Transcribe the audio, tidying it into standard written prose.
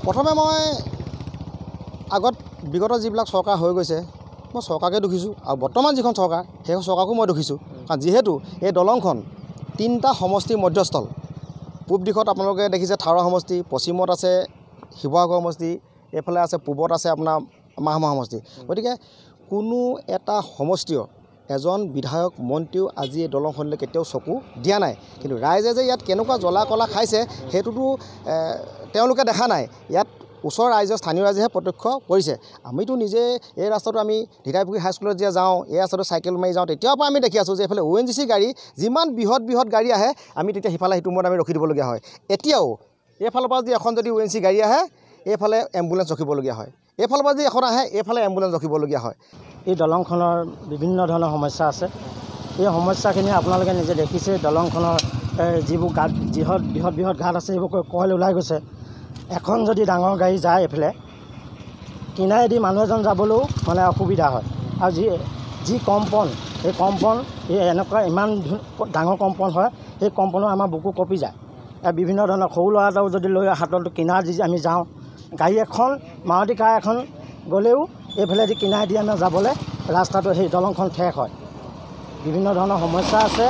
প্ৰথমে মই আগত বিগত যিবিলাক চৰকাৰ হৈ গৈছে মই চৰকাৰকে দেখিছোঁ আৰু বৰ্তমান যিখন চৰকাৰ সেই চৰকাৰকো মই দেখিছোঁ কাৰণ যিহেতু এই দলংখন 3টা সমষ্টিৰ মধ্যস্থল পূব দিশত আপোনালোকে দেখিছে থাৰা সমষ্টি পশ্চিমত আছে শিৱসাগৰ সমষ্টি এইফালে আছে পূবত আছে আপোনাৰ মাহমা সমষ্টি গতিকে কোনো এটা সমষ্টিৰ এজন বিধায়ক মন্ত্ৰীও আজি এই দলংখনলৈ কেতিয়াও চকু দিয়া নাই কিন্তু ৰাইজে যে ইয়াত কেনেকুৱা জ্বলা কলা খাইছে সেইটোতো তেওঁলোকে দেখা নাই ইয়াত ওচৰৰ ৰাইজৰ স্থানীয় ৰাইজেহে প্ৰত্যক্ষ কৰিছে আমিতো নিজে এই ৰাস্তাটো আমি ধিতাইপুখুৰী হাইস্কুলত যেতিয়া যাওঁ এই ৰাস্তাটো চাইকেল মাৰি যাওঁ তেতিয়াৰ পৰা আমি দেখি আছোঁ যে এইফালে ONGC গাড়ী যিমান বৃহৎ গাড়ী আহে আমি তেতিয়া সিফালে সিটো মূৰত আমি ৰখি দিবলগীয়া হয় এতিয়াও এইফালৰ পৰা যদি ONGC গাড়ী আহে এইফালে এম্বুলেঞ্চ ৰখিবলগীয়া হয় এইফালৰ পৰা যদি এখন আহে এইফালে এম্বুলেঞ্চ ৰখিবলগীয়া হয় এই দলংখনৰ বিভিন্ন ধৰণৰ সমস্যা আছে এই সমস্যাখিনি আপোনালোকে নিজে দেখিছে দলংখনৰ যিবোৰ গাঁত বৃহৎ ঘাট আছে সেইবোৰ কয়ল ওলাই গৈছে এখন যদি ডাঙৰ গাড়ী যায় এইফালে কিনাৰেদি মানুহ এজন যাবলৈও মানে অসুবিধা হয় আৰু যি কম্পন এই এনেকুৱা ইমান ডাঙৰ কম্পন হয় সেই কম্পনো আমাৰ বুকু কঁপি যায় বিভিন্ন ধৰণৰ সৰু ল'ৰা এটাও যদি লৈ হাতত কিনাৰ দি আমি যাওঁ গাড়ী এখন মাৰুতি কাৰ এখন গ'লেও এইফালেদি কিনাৰেদি আমাৰ যাবলৈ ৰাস্তাটো সেই দলংখন ঠেক হয় বিভিন্ন ধৰণৰ সমস্যা আছে